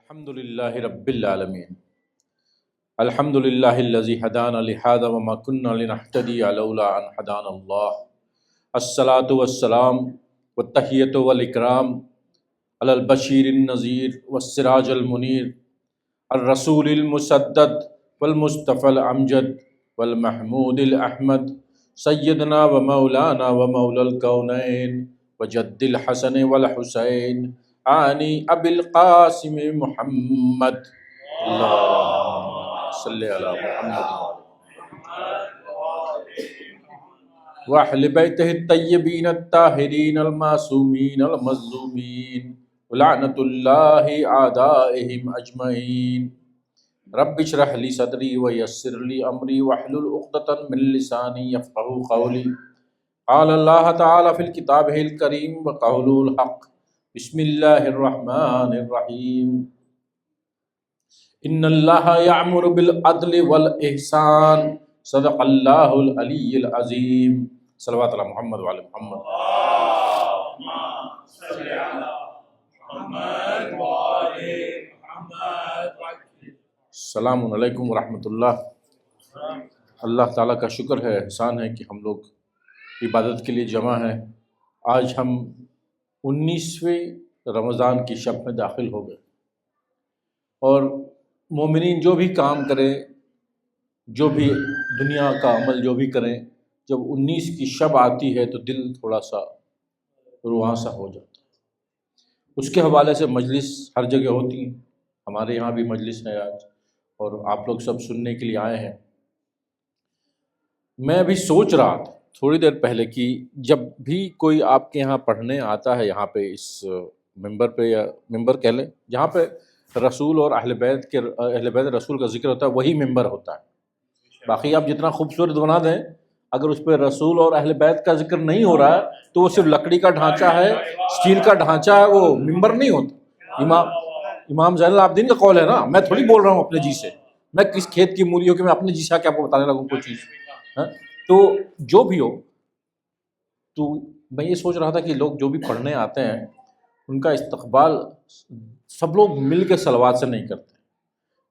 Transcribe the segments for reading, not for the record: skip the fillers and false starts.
الحمد للہ رب العالمین الحمد للہ الذی ہدانا لہذا وما كنا لنہتدی لولا ان ہدانا اللہ الصلاۃ والسلام والتحیۃ والاکرام علی البشیر النذیر والسراج المنیر الرسول المسدد والمصطفى الامجد والمحمود الاحمد سیدنا و مولانا و مولا الکونین وجد الحسن والحسین آنی ابی القاسم محمد اللہم صلی علی محمد واہل بیتہ الطیبین الطاہرین المعصومین المظلومین ولعنۃ اللہ اعدائہم اجمعین رب اشرح لی صدری ویسر لی امری واحلل عقدۃ من لسانی یفقہوا قولی قال اللہ تعالی فی الکتاب الکریم وقول الحق بسم اللہ الرحمن الرحیم ان اللہ یأمر بالعدل والاحسان صدق اللہ العلی العظیم صلوات علی محمد وعلی محمد السلام علیکم ورحمۃ اللہ۔ اللہ تعالیٰ کا شکر ہے، احسان ہے کہ ہم لوگ عبادت کے لیے جمع ہیں۔ آج ہم 19ویں رمضان کی شب میں داخل ہو گئے، اور مومنین جو بھی کام کریں، جو بھی دنیا کا عمل جو بھی کریں، جب 19 کی شب آتی ہے تو دل تھوڑا سا رواں سا ہو جاتا ہے۔ اس کے حوالے سے مجلس ہر جگہ ہوتی ہیں، ہمارے یہاں بھی مجلس ہے آج، اور آپ لوگ سب سننے کے لیے آئے ہیں۔ میں ابھی سوچ رہا تھا تھوڑی دیر پہلے کہ جب بھی کوئی آپ کے یہاں پڑھنے آتا ہے، یہاں پہ اس ممبر پہ، یا ممبر کہہ لیں جہاں پہ رسول اور اہل بیت رسول کا ذکر ہوتا ہے، وہی ممبر ہوتا ہے۔ باقی آپ جتنا خوبصورت بنا دیں، اگر اس پہ رسول اور اہل بیت کا ذکر نہیں ہو رہا ہے تو وہ صرف لکڑی کا ڈھانچہ ہے، اسٹیل کا ڈھانچہ ہے، وہ ممبر نہیں ہوتا۔ امام زین العابدین کا قول ہے نا، میں تھوڑی بول رہا ہوں اپنے جی سے، میں کس کھیت کی مولی ہو کہ میں اپنے جی سے آپ کو بتانے لگوں کوئی چیز۔ تو جو بھی ہو، تو میں یہ سوچ رہا تھا کہ لوگ جو بھی پڑھنے آتے ہیں ان کا استقبال سب لوگ مل کے صلوات سے نہیں کرتے۔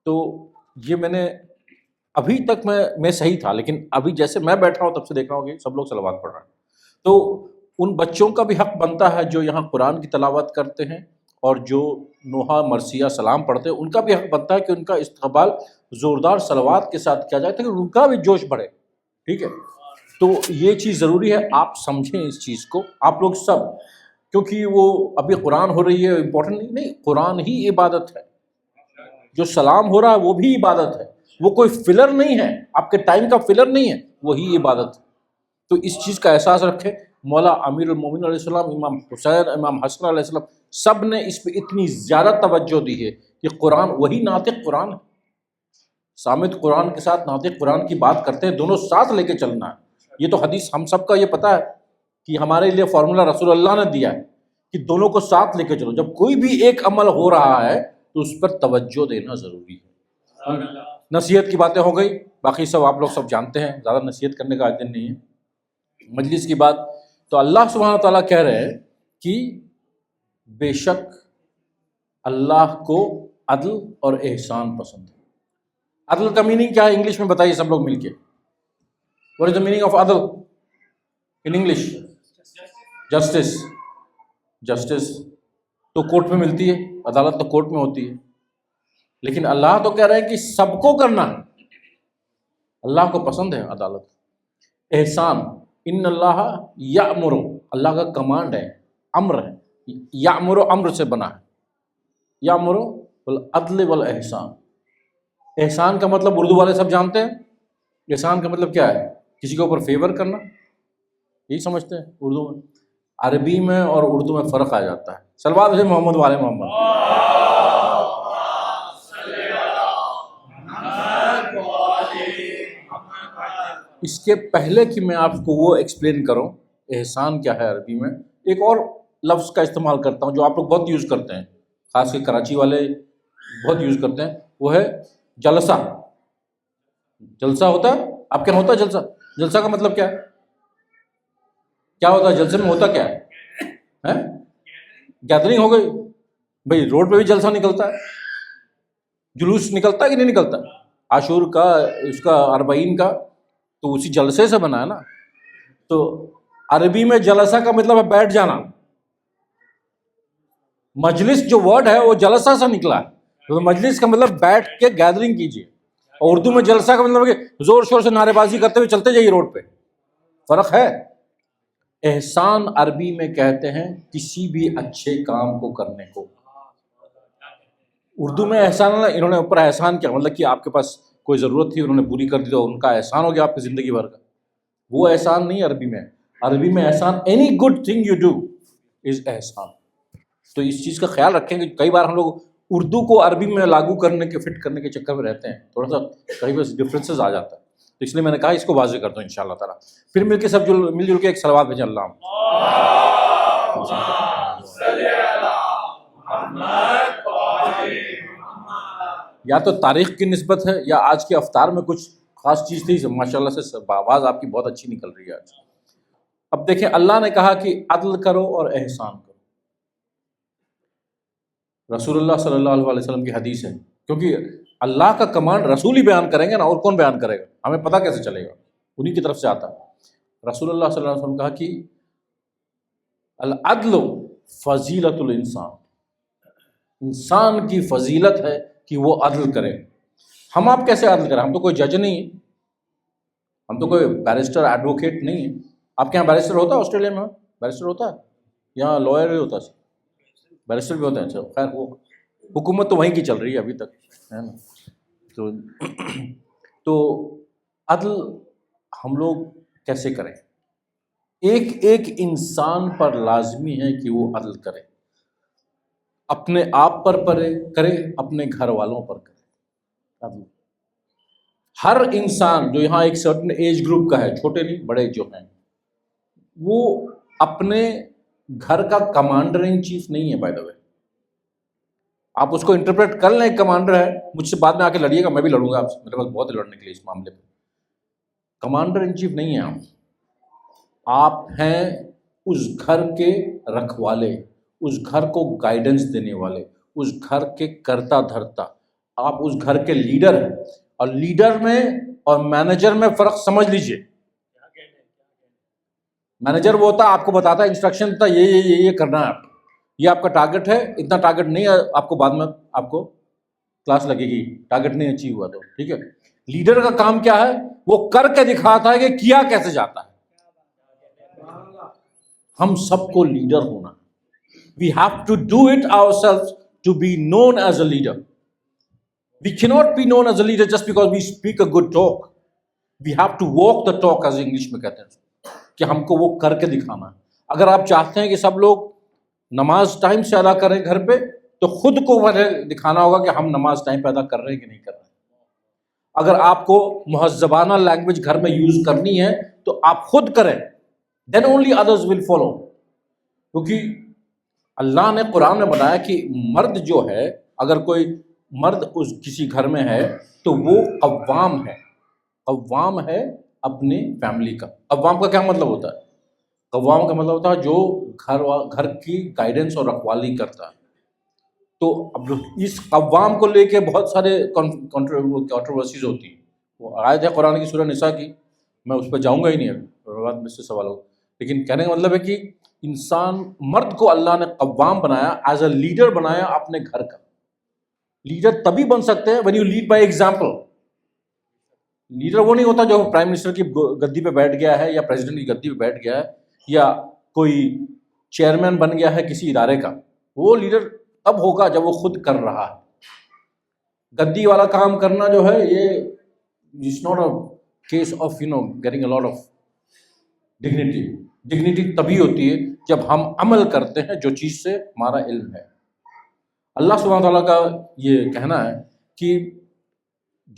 تو یہ میں نے ابھی تک میں صحیح تھا، لیکن ابھی جیسے میں بیٹھا ہوں تب سے دیکھ رہا ہوں کہ سب لوگ صلوات پڑھ رہے ہیں۔ تو ان بچوں کا بھی حق بنتا ہے جو یہاں قرآن کی تلاوت کرتے ہیں، اور جو نوحہ مرثیہ سلام پڑھتے ہیں، ان کا بھی حق بنتا ہے کہ ان کا استقبال زوردار صلوات کے ساتھ کیا جائے تاکہ ان کا بھی جوش بڑھے۔ ٹھیک ہے، تو یہ چیز ضروری ہے، آپ سمجھیں اس چیز کو، آپ لوگ سب، کیونکہ وہ ابھی قرآن ہو رہی ہے، امپورٹنٹ نہیں، قرآن ہی عبادت ہے، جو سلام ہو رہا ہے وہ بھی عبادت ہے، وہ کوئی فلر نہیں ہے، آپ کے ٹائم کا فلر نہیں ہے، وہی عبادت ہے۔ تو اس چیز کا احساس رکھیں۔ مولا امیر المومنین علیہ السلام، امام حسین، امام حسن علیہ السلام، سب نے اس پہ اتنی زیادہ توجہ دی ہے کہ قرآن وہی ناطق قرآن ہے۔ صامت قرآن کے ساتھ ناطق قرآن کی بات کرتے ہیں، دونوں ساتھ لے کے چلنا ہے۔ یہ تو حدیث ہم سب کا یہ پتہ ہے کہ ہمارے لیے فارمولا رسول اللہ نے دیا ہے کہ دونوں کو ساتھ لے کے چلو۔ جب کوئی بھی ایک عمل ہو رہا ہے تو اس پر توجہ دینا ضروری ہے۔ نصیحت کی باتیں ہو گئی، باقی سب آپ لوگ سب جانتے ہیں، زیادہ نصیحت کرنے کا دن نہیں ہے۔ مجلس کی بات تو اللہ سبحانہ تعالیٰ کہہ رہے ہیں کہ بے شک اللہ کو عدل اور احسان پسند ہے۔ عدل کا میننگ کیا ہے انگلش میں بتائیے سب لوگ مل کے۔ What is the meaning of عدل in English؟ جسٹس۔ جسٹس تو کورٹ میں ملتی ہے، عدالت تو کورٹ میں ہوتی ہے، لیکن اللہ تو کہہ رہے ہیں کہ سب کو کرنا ہے، اللہ کو پسند ہے عدالت۔ احسان، ان اللہ یأمر، اللہ کا کمانڈ ہے، امر ہے، یأمر امر سے بنا ہے، یأمر بالعدل والاحسان۔ احسان کا مطلب اردو والے سب جانتے ہیں، احسان کا مطلب کیا ہے؟ کسی کے اوپر فیور کرنا، یہی سمجھتے ہیں اردو میں۔ عربی میں اور اردو میں فرق آ جاتا ہے۔ صلوات سے محمد والے محمد۔ اس کے پہلے کہ میں آپ کو وہ ایکسپلین کروں احسان کیا ہے عربی میں، ایک اور لفظ کا استعمال کرتا ہوں جو آپ لوگ بہت یوز کرتے ہیں، خاص کر کراچی والے بہت یوز کرتے ہیں، وہ ہے جلسہ۔ جلسہ ہوتا ہے آپ کے یہاں ہوتا ہے جلسہ؟ جلسہ کا مطلب کیا ہے؟ کیا ہوتا ہے جلسے میں؟ ہوتا کیا ہے؟ گیدرنگ ہو گئی بھائی، روڈ پہ بھی جلسہ نکلتا ہے، جلوس نکلتا ہے کہ نہیں نکلتا؟ عاشور کا، اس کا اربعین کا تو اسی جلسے سے بنا ہے نا. تو عربی میں جلسہ کا مطلب ہے بیٹھ جانا. مجلس جو ورڈ ہے وہ جلسہ سے نکلا ہے. تو مجلس کا مطلب بیٹھ کے گیدرنگ کیجیے. اور اردو میں جلسہ کا مطلب کہ زور شور سے نعرے بازی کرتے ہوئے چلتے جائیے روڈ پہ. فرق ہے. احسان عربی میں کہتے ہیں کسی بھی اچھے کام کو کرنے کو. اردو میں احسان، انہوں نے اوپر احسان کیا مطلب کہ آپ کے پاس کوئی ضرورت تھی، انہوں نے پوری کر دی تو ان کا احسان ہو گیا آپ کی زندگی بھر کا. وہ احسان نہیں عربی میں. عربی میں احسان any good thing you do is احسان. تو اس چیز کا خیال رکھیں کہ کئی بار ہم لوگ اردو کو عربی میں لاگو کرنے کے، فٹ کرنے کے چکر میں رہتے ہیں، تھوڑا سا کئی بار ڈفرینسز آ جاتا ہے. تو اس لیے میں نے کہا اس کو واضح کر دوں انشاءاللہ تعالیٰ. پھر مل کے سب مل جل کے ایک صلوات بھیجیں. اللہ یا تو تاریخ کی نسبت ہے یا آج کے افطار میں کچھ خاص چیز تھی. ماشاءاللہ سے آواز آپ کی بہت اچھی نکل رہی ہے آج. اب دیکھیں اللہ نے کہا کہ عدل کرو اور احسان کرو. رسول اللہ صلی اللہ علیہ وسلم کی حدیث ہے، کیونکہ اللہ کا کمانڈ رسول ہی بیان کریں گے نا، اور کون بیان کرے گا؟ ہمیں پتہ کیسے چلے گا؟ انہی کی طرف سے آتا ہے. رسول اللہ صلی اللہ علیہ وسلم نے کہا کہ العدل فضیلت الانسان، انسان کی فضیلت ہے کہ وہ عدل کرے. ہم آپ کیسے عدل کریں؟ ہم تو کوئی جج نہیں ہیں، ہم تو کوئی بیرسٹر ایڈوکیٹ نہیں ہیں. آپ کے یہاں بیرسٹر ہوتا ہے؟ آسٹریلیا میں بیرسٹر ہوتا ہے؟ یہاں لائر بھی ہوتا ہے، بیرسٹر بھی ہوتے ہیں. اچھا خیر، وہ حکومت تو وہیں کی چل رہی ہے ابھی تک، ہے نا. تو عدل ہم لوگ کیسے کریں؟ ایک ایک انسان پر لازمی ہے کہ وہ عدل کرے. اپنے آپ پر کرے، اپنے گھر والوں پر کرے. عدل ہر انسان جو یہاں ایک سرٹن ایج گروپ کا ہے، چھوٹے نہیں بڑے جو ہیں، وہ اپنے گھر کا کمانڈر ان چیف نہیں ہے. بائی دا وے آپ اس کو انٹرپریٹ کر لیں کمانڈر ہے، مجھ سے بعد میں آ کے لڑیے گا، میں بھی لڑوں گا آپ سے، میرے پاس بہت ہے لڑنے کے لیے اس معاملے پہ. کمانڈر ان چیف نہیں ہیں آپ ہیں اس گھر کے رکھوالے، اس گھر کو گائیڈنس دینے والے، اس گھر کے کرتا دھرتا. آپ اس گھر کے لیڈر ہیں. اور لیڈر میں اور مینیجر میں فرق سمجھ لیجئے. مینیجر وہ ہوتا ہے آپ کو بتاتا ہے، انسٹرکشن تھا یہ کرنا ہے آپ کو، یہ آپ کا ٹارگٹ ہے، اتنا ٹارگٹ نہیں ہے آپ کو، بعد میں آپ کو کلاس لگے گی ٹارگٹ نہیں اچیو ہوا تو، ٹھیک ہے. لیڈر کا کام کیا ہے؟ وہ کر کے دکھاتا ہے کہ کیا کیسے جاتا ہے. ہم سب کو لیڈر ہونا. We have to do it ourselves to be known as a leader. We cannot be known as a leader just because we speak a good talk. We have to walk the talk, as English میں کہتے ہیں، کہ ہم کو وہ کر کے دکھانا ہے. اگر آپ چاہتے ہیں کہ سب لوگ نماز ٹائم سے ادا کریں گھر پہ، تو خود کو دکھانا ہوگا کہ ہم نماز ٹائم پہ ادا کر رہے ہیں کہ نہیں کر رہے ہیں. اگر آپ کو مہذبانہ لینگویج گھر میں یوز کرنی ہے تو آپ خود کریں، then only others will follow. کیونکہ اللہ نے قرآن میں بتایا کہ مرد جو ہے، اگر کوئی مرد کسی گھر میں ہے تو وہ قوام ہے. قوام ہے اپنے فیملی کا. قوام کا کیا مطلب ہوتا ہے؟ قوام کا مطلب ہوتا ہے جو گھر کی گائیڈنس اور رکھوالی کرتا ہے. تو اب اس قوام کو لے کے بہت سارے کنٹروورسیز ہوتی ہیں. وہ آیت ہے قرآن کی سورہ نساء کی، میں اس پہ جاؤں گا ہی نہیں، بعد میں سے سوال ہوگا. لیکن کہنے کا مطلب ہے کہ انسان مرد کو اللہ نے قوام بنایا، ایز اے لیڈر بنایا اپنے گھر کا. لیڈر تبھی بن سکتے ہیں when you lead by example. Leader وہ نہیں ہوتا جو پرائم منسٹر کی گدی پہ بیٹھ گیا ہے یا پریزیڈنٹ کی گدی پہ بیٹھ گیا ہے یا کوئی چیئرمین بن گیا ہے کسی ادارے کا. وہ لیڈر تب ہوگا جب وہ خود کر رہا ہے. گدی والا کام کرنا جو ہے یہ it's not a case of getting a lot of dignity. Dignity تبھی ہوتی ہے جب ہم عمل کرتے ہیں جو چیز سے ہمارا علم ہے. اللہ سبحانہ تعالیٰ کا یہ کہنا ہے کہ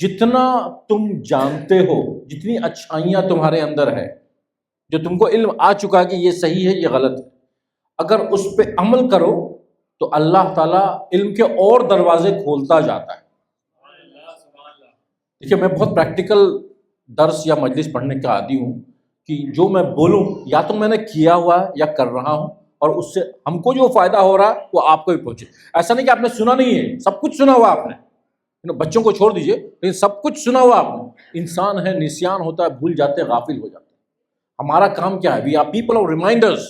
جتنا تم جانتے ہو، جتنی اچھائیاں تمہارے اندر ہے، جو تم کو علم آ چکا ہے کہ یہ صحیح ہے یہ غلط ہے، اگر اس پہ عمل کرو تو اللہ تعالیٰ علم کے اور دروازے کھولتا جاتا ہے. دیکھیے میں بہت پریکٹیکل درس یا مجلس پڑھنے کا عادی ہوں کہ جو میں بولوں یا تو میں نے کیا ہوا ہے یا کر رہا ہوں، اور اس سے ہم کو جو فائدہ ہو رہا ہے وہ آپ کو بھی پہنچے. ایسا نہیں کہ آپ نے سنا نہیں ہے، سب کچھ سنا ہوا آپ نے، بچوں کو چھوڑ دیجئے، لیکن سب کچھ سنا ہوا آپ نے. انسان ہے، نسیان ہوتا ہے، بھول جاتے ہیں، غافل ہو جاتے ہیں. ہمارا کام کیا ہے؟ We are people of reminders.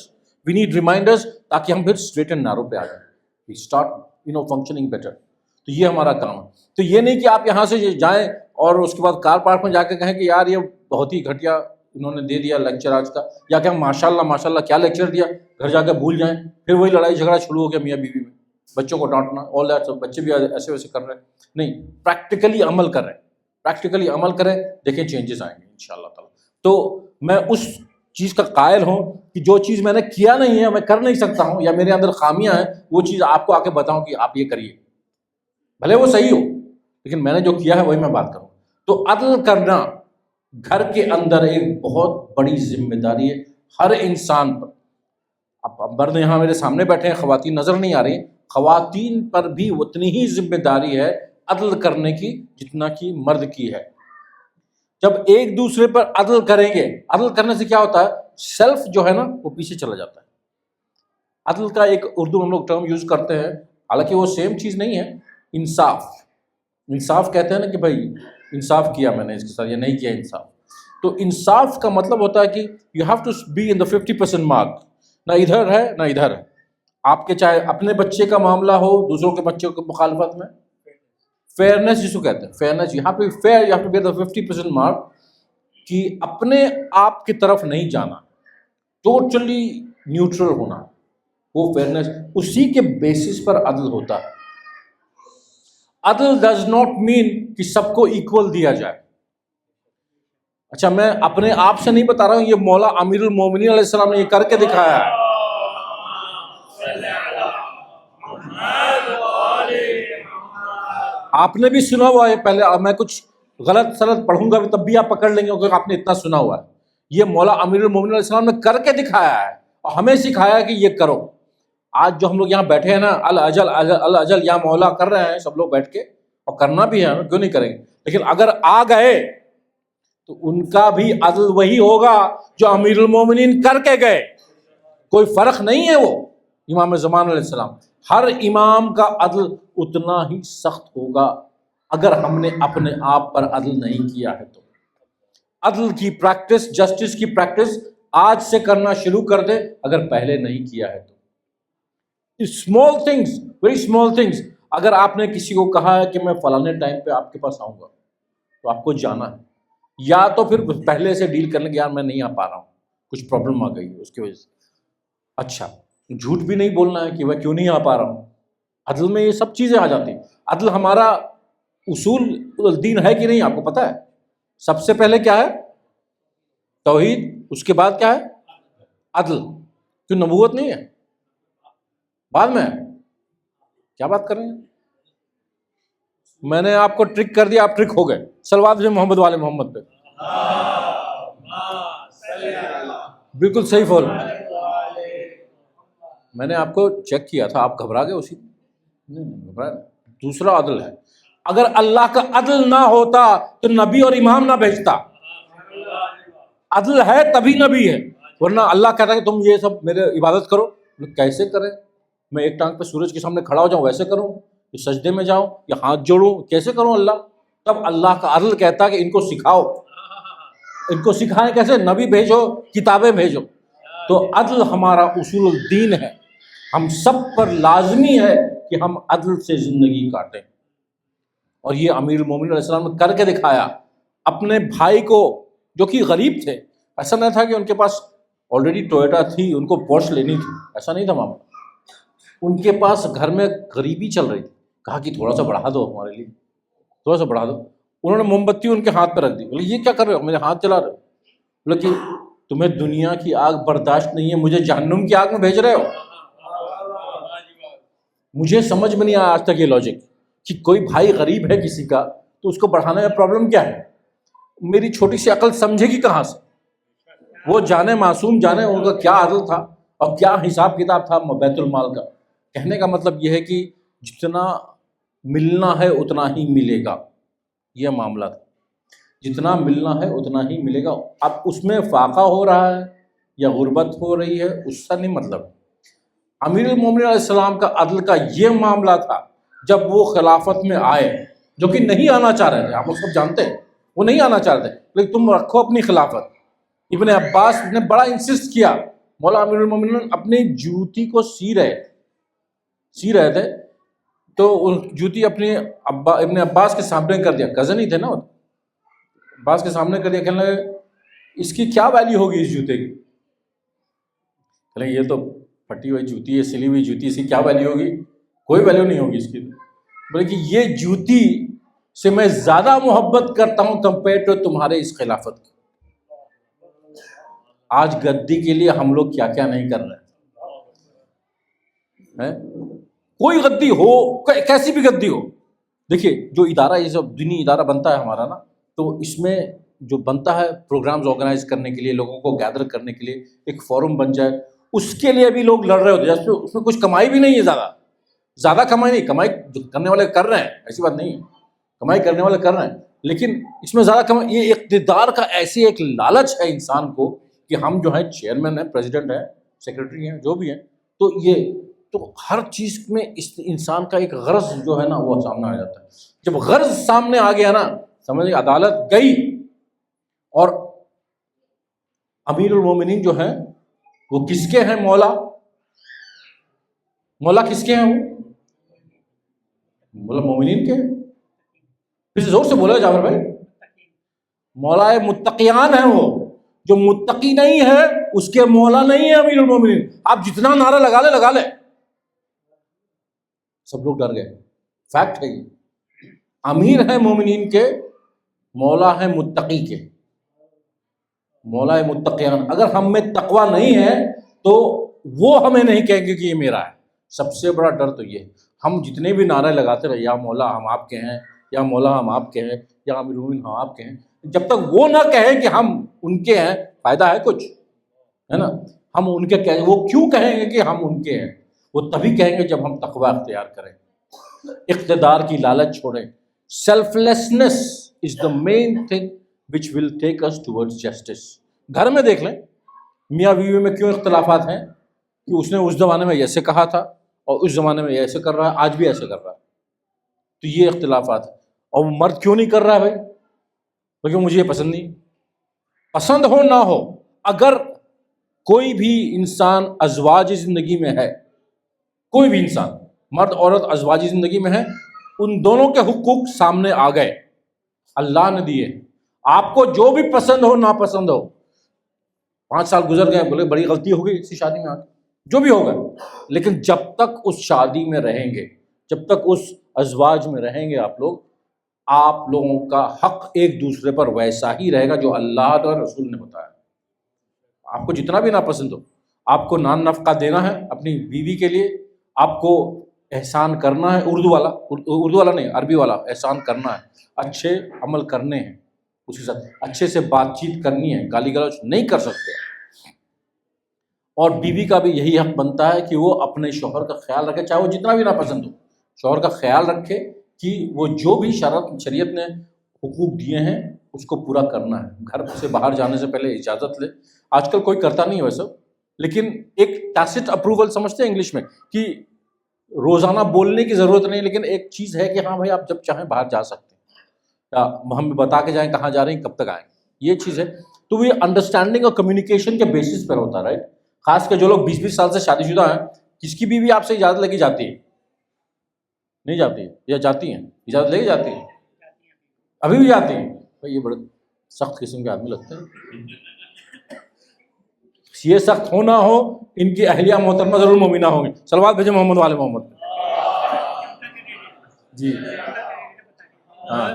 We need reminders تاکہ ہم پھر اسٹریٹ اینڈ نیرو پہ آ جائیں. We start functioning better. تو یہ ہمارا کام ہے. تو یہ نہیں کہ آپ یہاں سے جائیں اور اس کے بعد کار پارک میں جا کے کہیں کہ یار یہ بہت ہی گھٹیا انہوں نے دے دیا لیکچر آج کا، یا کہ ماشاء اللہ کیا لیکچر دیا، گھر جا کے بھول جائیں. پھر وہی لڑائی جھگڑا شروع ہو گیا میاں بیوی میں، بچوں کو ڈانٹنا، آل دیٹ. بچے بھی ایسے ویسے کر رہے ہیں. نہیں، پریکٹیکلی عمل کریں، پریکٹیکلی عمل کریں، دیکھیں چینجز آئیں گے انشاءاللہ تعالیٰ. تو میں اس چیز کا قائل ہوں کہ جو چیز میں نے کیا نہیں ہے، میں کر نہیں سکتا ہوں، یا میرے اندر خامیاں ہیں، وہ چیز آپ کو آ کے بتاؤں کہ آپ یہ کریے، بھلے وہ صحیح ہو، لیکن میں نے جو کیا ہے وہی میں بات کروں. تو عدل کرنا گھر کے اندر ایک بہت بڑی ذمہ داری ہے ہر انسان پر. اب مرد یہاں میرے سامنے بیٹھے ہیں، خواتین نظر نہیں آ رہی، خواتین پر بھی اتنی ہی ذمہ داری ہے عدل کرنے کی جتنا کہ مرد کی ہے. جب ایک دوسرے پر عدل کریں گے، عدل کرنے سے کیا ہوتا ہے؟ سیلف جو ہے نا وہ پیچھے چلا جاتا ہے. عدل کا ایک اردو ہم لوگ ٹرم یوز کرتے ہیں، حالانکہ وہ سیم چیز نہیں ہے. انصاف. انصاف کہتے ہیں نا کہ بھائی انصاف کیا میں نے اس کے ساتھ یا نہیں کیا انصاف. تو انصاف کا مطلب ہوتا ہے کہ you have to be in the 50% mark. نہ ادھر ہے نہ ادھر ہے. آپ کے چاہے اپنے بچے کا معاملہ ہو، دوسروں کے بچوں کی مخالفت میں، فیئرنیس جس کو کہتے ہیں، فیئرنیس. یہاں پہ فیئر، یہاں پہ بی دا 50% مارک، کہ اپنے آپ کی طرف نہیں جانا، ٹوٹلی نیوٹرل ہونا، وہ فیئرنیس. اسی کے بیسس پر عدل ہوتا ہے. عدل ڈز ناٹ مین کہ سب کو ایکول دیا جائے. اچھا، میں اپنے آپ سے نہیں بتا رہا ہوں، یہ مولا امیر المومنین علیہ السلام نے یہ کر کے دکھایا ہے. آپ نے بھی سنا ہوا ہے. پہلے میں کچھ غلط سلط پڑھوں گا تب بھی آپ پکڑ لیں گے کیونکہ آپ نے اتنا سنا ہوا ہے. یہ مولا امیر المومنین علیہ السلام نے کر کے دکھایا ہے اور ہمیں سکھایا کہ یہ کرو. آج جو ہم لوگ یہاں بیٹھے ہیں نا، الاجل الاجل یا مولا کر رہے ہیں سب لوگ بیٹھ کے، اور کرنا بھی ہے، کیوں نہیں کریں گے. لیکن اگر آ گئے تو ان کا بھی عدل وہی ہوگا جو امیر المومنین کر کے گئے. کوئی فرق نہیں ہے. وہ امام زمان علیہ السلام، ہر امام کا عدل اتنا ہی سخت ہوگا اگر ہم نے اپنے آپ پر عدل نہیں کیا ہے. تو عدل کی پریکٹس، جسٹس کی پریکٹس آج سے کرنا شروع کر دے اگر پہلے نہیں کیا ہے تو. Small things, very small things. اگر آپ نے کسی کو کہا ہے کہ میں فلانے ٹائم پہ آپ کے پاس آؤں گا، تو آپ کو جانا ہے، یا تو پھر پہلے سے ڈیل کرنے کے یار میں نہیں آ پا رہا ہوں، کچھ پرابلم آ گئی ہے اس کی وجہ سے. اچھا، جھوٹ بھی نہیں بولنا ہے کہ میں کیوں نہیں آ پا رہا ہوں. عدل میں یہ سب چیزیں آ جاتی ہیں. عدل ہمارا اصول الدین ہے کہ نہیں آپ کو پتہ ہے؟ سب سے پہلے کیا ہے؟ توحید. اس کے بعد کیا ہے؟ عدل. کیوں نبوت نہیں ہے؟ بعد میں. کیا بات کر رہے ہیں؟ میں نے آپ کو ٹرک کر دیا، آپ ٹرک ہو گئے. صلوات جو محمد والے محمد پہ. بالکل صحیح فول. میں نے آپ کو چیک کیا تھا، آپ گھبرا گئے اسی. نہیں گھبرا. دوسرا عدل ہے. اگر اللہ کا عدل نہ ہوتا تو نبی اور امام نہ بھیجتا. عدل ہے تبھی نبی ہے، ورنہ اللہ کہتا ہے کہ تم یہ سب میرے عبادت کرو. کیسے کریں؟ میں ایک ٹانگ پہ سورج کے سامنے کھڑا ہو جاؤں ویسے کروں؟ یا سجدے میں جاؤں یا ہاتھ جوڑوں؟ کیسے کروں اللہ؟ تب اللہ کا عدل کہتا ہے کہ ان کو سکھاؤ. ان کو سکھائیں کیسے؟ نبی بھیجو، کتابیں بھیجو. تو عدل ہمارا اصول الدین ہے. ہم سب پر لازمی ہے کہ ہم عدل سے زندگی کاٹیں. اور یہ امیر المومنین علیہ السلام نے کر کے دکھایا. اپنے بھائی کو جو کہ غریب تھے، ایسا نہیں تھا کہ ان کے پاس آلریڈی ٹویوٹا تھی ان کو پورش لینی تھی، ایسا نہیں تھا معاملہ. ان کے پاس گھر میں غریبی چل رہی تھی. کہا کہ تھوڑا سا بڑھا دو ہمارے لیے، تھوڑا سا بڑھا دو. انہوں نے موم بتی ان کے ہاتھ پہ رکھ دی. بولے یہ کیا کر رہے ہو، میرے ہاتھ جلا رہے ہو؟ بولے کہ تمہیں دنیا کی آگ برداشت نہیں ہے، مجھے جہنم کی آگ میں بھیج رہے ہو. مجھے سمجھ میں نہیں آیا آج تک یہ لاجک کہ کوئی بھائی غریب ہے کسی کا تو اس کو بڑھانے میں پرابلم کیا ہے. میری چھوٹی سی عقل سمجھے گی کہاں سے؟ وہ جانے معصوم جانے ان کا کیا عدل تھا اور کیا حساب کتاب تھا بیت المال کا. کہنے کا مطلب یہ ہے کہ جتنا ملنا ہے اتنا ہی ملے گا. یہ معاملہ تھا، جتنا ملنا ہے اتنا ہی ملے گا. اب اس میں فاقہ ہو رہا ہے یا غربت ہو رہی ہے اس کا نہیں مطلب. امیر المومنین علیہ السلام کا عدل کا یہ معاملہ تھا. جب وہ خلافت میں آئے جو کہ نہیں آنا چاہ رہے تھے، آپ لوگ سب جانتے ہیں وہ نہیں آنا چاہ رہے تھے، لیکن تم رکھو اپنی خلافت. ابن عباس نے بڑا انسسٹ کیا، مولا امیر المومنین اپنی جوتی کو سی رہے تھے، تو جوتی اپنے ابن عباس کے سامنے کر دیا، کزن ہی تھے نا، عباس کے سامنے کر دیا. کہنے لگے اس کی کیا ویلیو ہوگی اس جوتے کی؟ کہنے لگے یہ تو پھٹی ہوئی جوتی ہے، سلی ہوئی جوتی، اس کی کیا ویلیو ہوگی؟ کوئی ویلیو نہیں ہوگی اس کی. بلکہ یہ جوتی سے میں زیادہ محبت کرتا ہوں کمپیئر ٹو تمہارے اس خلافت کی. آج گدی کے لیے ہم لوگ کیا کیا نہیں کر رہے ہیں. کوئی غدی ہو، کیسی بھی غدی ہو، دیکھیے جو ادارہ یہ سب دینی ادارہ بنتا ہے ہمارا نا، تو اس میں جو بنتا ہے پروگرامز آرگنائز کرنے کے لیے، لوگوں کو گیدر کرنے کے لیے ایک فورم بن جائے، اس کے لیے بھی لوگ لڑ رہے ہوتے ہیں. اس میں کچھ کمائی بھی نہیں ہے، زیادہ کمائی نہیں، کمائی جو کرنے والے کر رہے ہیں، ایسی بات نہیں ہے، کمائی کرنے والے کر رہے ہیں، لیکن اس میں زیادہ کمائی، یہ اقتدار کا ایسی ایک لالچ ہے انسان کو کہ ہم جو ہیں چیئرمین ہیں، پریزیڈنٹ ہیں، سیکرٹری ہیں، جو بھی ہیں، تو ہر چیز میں اس انسان کا ایک غرض جو ہے نا وہ سامنے آ جاتا ہے. جب غرض سامنے آ گیا نا، سمجھے عدالت گئی. اور امیر المومنین جو ہیں وہ کس کے ہیں؟ مولا کس کے ہیں؟ وہ مولا مومنین کے ہیں. پھر زور سے بولا جابر بھائی، مولا متقیان ہیں. وہ جو متقی نہیں ہے اس کے مولا نہیں ہے امیر المومنین. آپ جتنا نعرہ لگا لے. سب لوگ ڈر گئے. فیکٹ ہے یہ، امیر ہے مومنین کے، مولا ہے متقی کے. مولا متقیان، اگر ہم میں تقوی نہیں ہے تو وہ ہمیں نہیں کہیں گے کہ یہ میرا ہے. سب سے بڑا ڈر تو یہ ہے. ہم جتنے بھی نعرے لگاتے رہے، یا مولا ہم آپ کے ہیں، یا مولا ہم آپ کے ہیں، یا امیر المومنین ہم آپ کے ہیں، جب تک وہ نہ کہیں کہ ہم ان کے ہیں، فائدہ ہے کچھ؟ ہے نا. ہم ان کے کہیں، وہ کیوں کہیں گے کہ ہم ان کے ہیں؟ وہ تبھی کہیں گے جب ہم تقوی اختیار کریں، اقتدار کی لالچ چھوڑیں. Selflessness is the main thing which will take us towards justice. گھر میں دیکھ لیں، میاں بیوی میں کیوں اختلافات ہیں؟ کہ اس نے اس زمانے میں ایسے کہا تھا اور اس زمانے میں ایسے کر رہا ہے، آج بھی ایسے کر رہا ہے، تو یہ اختلافات ہیں. اور وہ مرد کیوں نہیں کر رہا ہے بھائی؟ کیونکہ مجھے یہ پسند نہیں. پسند ہو نہ ہو، اگر کوئی بھی انسان ازواج زندگی میں ہے، کوئی بھی انسان، مرد عورت ازواجی زندگی میں ہے، ان دونوں کے حقوق سامنے آ گئے، اللہ نے دیے. آپ کو جو بھی پسند ہو ناپسند ہو، 5 سال گزر گئے، بولے بڑی غلطی ہو گئی اسی شادی میں آ کے، جو بھی ہوگا، لیکن جب تک اس شادی میں رہیں گے، جب تک اس ازواج میں رہیں گے آپ لوگوں کا حق ایک دوسرے پر ویسا ہی رہے گا جو اللہ اور رسول نے بتایا. آپ کو جتنا بھی ناپسند ہو، آپ کو نان نفقہ دینا ہے اپنی بیوی کے لیے، آپ کو احسان کرنا ہے، اردو والا نہیں، عربی والا احسان کرنا ہے، اچھے عمل کرنے ہیں، اس کے ساتھ اچھے سے بات چیت کرنی ہے، گالی گلوچ نہیں کر سکتے. اور بیوی کا بھی یہی حق بنتا ہے کہ وہ اپنے شوہر کا خیال رکھے، چاہے وہ جتنا بھی ناپسند ہو، شوہر کا خیال رکھے کہ وہ جو بھی شریعت نے حقوق دیے ہیں اس کو پورا کرنا ہے. گھر سے باہر جانے سے پہلے اجازت لے. آج کل کوئی کرتا نہیں ہے ویسے، لیکن ایک ٹیسٹ اپروول سمجھتے ہیں انگلش میں، کہ روزانہ بولنے کی ضرورت نہیں، لیکن ایک چیز ہے کہ ہاں بھائی آپ جب چاہیں باہر جا سکتے ہیں، ہم بتا کے جائیں کہاں جا رہے ہیں، کب تک آئیں، یہ چیز ہے. تو یہ انڈرسٹینڈنگ اور کمیونیکیشن کے بیسس پر ہوتا ہے، رائٹ. خاص کر جو لوگ 20 سال سے شادی شدہ ہیں، کس کی بیوی آپ سے اجازت لے کے جاتی ہے؟ نہیں جاتی ہے، یا جاتی ہیں؟ اجازت لے کے جاتی ہیں، ابھی بھی جاتی ہیں. بھائی یہ بڑے سخت قسم کے آدمی لگتے ہیں. یہ سخت ہونا ہو، ان کی اہلیہ محترمہ ضرور مومنہ ہوں گی. صلوات بھیجیں محمد والے محمد. جی ہاں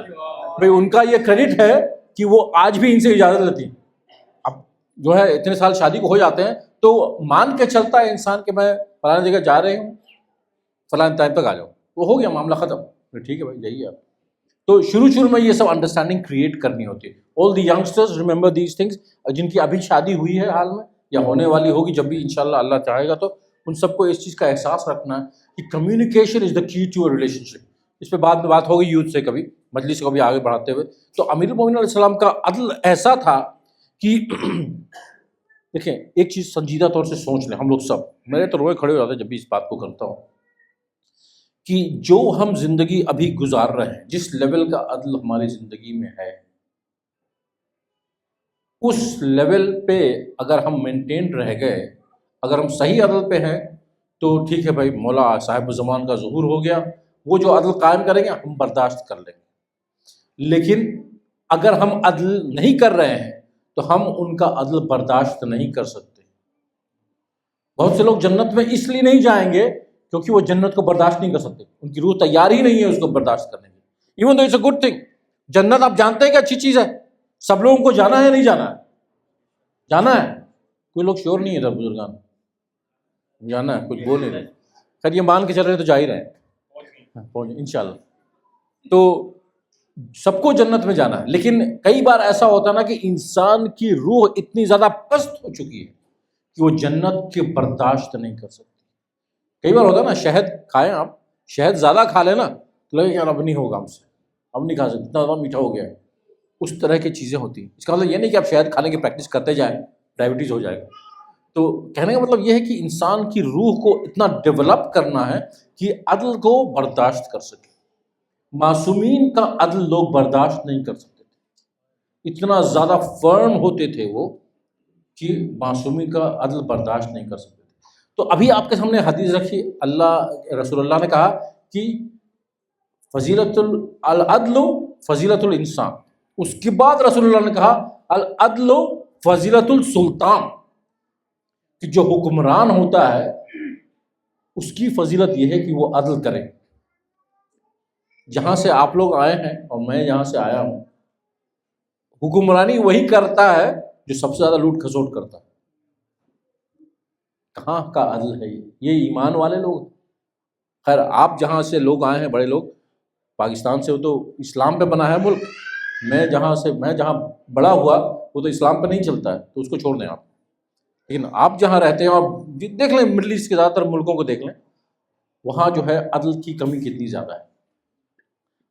بھائی، ان کا یہ کریڈٹ ہے کہ وہ آج بھی ان سے اجازت لیتی ہیں. اب جو ہے اتنے سال شادی کو ہو جاتے ہیں تو مان کے چلتا ہے انسان کہ میں فلاں جگہ جا رہی ہوں، فلاں ٹائم تک آ جاؤ، وہ ہو گیا معاملہ ختم. ٹھیک ہے بھائی، جائیے آپ. تو شروع میں یہ سب انڈرسٹینڈنگ کریٹ کرنی ہوتی ہے. آل دی ینگسٹرز ریمبر دیز تھنگس، جن کی ابھی شادی ہوئی ہے حال میں یا ہونے والی ہوگی جب بھی انشاءاللہ اللہ چاہے گا، تو ان سب کو اس چیز کا احساس رکھنا ہے کہ کمیونیکیشن از دا کی ٹو اے ریلیشن شپ. اس پہ بعد میں بات ہوگی یوتھ سے کبھی، مجلس کو بھی آگے بڑھاتے ہوئے. تو امیر المومنین علیہ السلام کا عدل ایسا تھا کہ دیکھیں ایک چیز سنجیدہ طور سے سوچ لیں ہم لوگ سب، میرے تو روئے کھڑے ہو جاتے ہیں جب بھی اس بات کو کرتا ہوں، کہ جو ہم زندگی ابھی گزار رہے ہیں، جس لیول کا عدل ہماری زندگی میں ہے، اس لیول پہ اگر ہم مینٹین رہ گئے، اگر ہم صحیح عدل پہ ہیں تو ٹھیک ہے بھائی، مولا صاحب زمان کا ظہور ہو گیا، وہ جو عدل قائم کریں گے ہم برداشت کر لیں گے۔ لیکن اگر ہم عدل نہیں کر رہے ہیں تو ہم ان کا عدل برداشت نہیں کر سکتے۔ بہت سے لوگ جنت میں اس لیے نہیں جائیں گے کیونکہ وہ جنت کو برداشت نہیں کر سکتے، ان کی روح تیار ہی نہیں ہے اس کو برداشت کرنے کی۔ Even though it's a good thing, جنت آپ جانتے ہیں کہ اچھی چیز ہے، سب لوگوں کو جانا ہے نہیں جانا ہے؟ جانا ہے، کوئی لوگ شور نہیں ہے تھا بزرگان، جانا ہے، کچھ بول نہیں رہے، خیر یہ مان کے چل رہے تو جا ہی رہے ہیں انشاءاللہ۔ تو سب کو جنت میں جانا ہے، لیکن کئی بار ایسا ہوتا ہے نا کہ انسان کی روح اتنی زیادہ پست ہو چکی ہے کہ وہ جنت کے برداشت نہیں کر سکتی۔ کئی بار ہوتا ہے نا، شہد کھائیں آپ، شہد زیادہ کھا لیں نا تو لگے یار اب نہیں ہوگا ہم سے، اب نہیں کھا سکتے، اتنا زیادہ میٹھا ہو گیا ہے، اس طرح کی چیزیں ہوتی ہیں۔ اس کا مطلب یہ نہیں کہ آپ شہد کھانے کی پریکٹس کرتے جائیں، ڈائبٹیز ہو جائے گا۔ تو کہنے کا مطلب یہ ہے کہ انسان کی روح کو اتنا ڈیولپ کرنا ہے کہ عدل کو برداشت کر سکے۔ معصومین کا عدل لوگ برداشت نہیں کر سکتے تھے، اتنا زیادہ فرم ہوتے تھے وہ کہ معصومین کا عدل برداشت نہیں کر سکتے تھے۔ تو ابھی آپ کے سامنے حدیث رکھی، اللہ رسول اللہ نے کہا کہ فضیلت العدل فضیلت الانسان، اس کے بعد رسول اللہ نے کہا العدل فضیلت السلطان، کہ جو حکمران ہوتا ہے اس کی فضیلت یہ ہے کہ وہ عدل کرے۔ جہاں سے آپ لوگ آئے ہیں اور میں جہاں سے آیا ہوں، حکمرانی وہی کرتا ہے جو سب سے زیادہ لوٹ کھسوٹ کرتا ہے۔ کہاں کا عدل ہے یہ ایمان والے لوگ۔ خیر آپ جہاں سے لوگ آئے ہیں، بڑے لوگ پاکستان سے، وہ تو اسلام پہ بنا ہے ملک، میں جہاں بڑا ہوا وہ تو اسلام پہ نہیں چلتا ہے، تو اس کو چھوڑ دیں آپ۔ لیکن آپ جہاں رہتے ہیں، آپ دیکھ لیں مڈل ایسٹ کے زیادہ تر ملکوں کو دیکھ لیں، وہاں جو ہے عدل کی کمی کتنی زیادہ ہے۔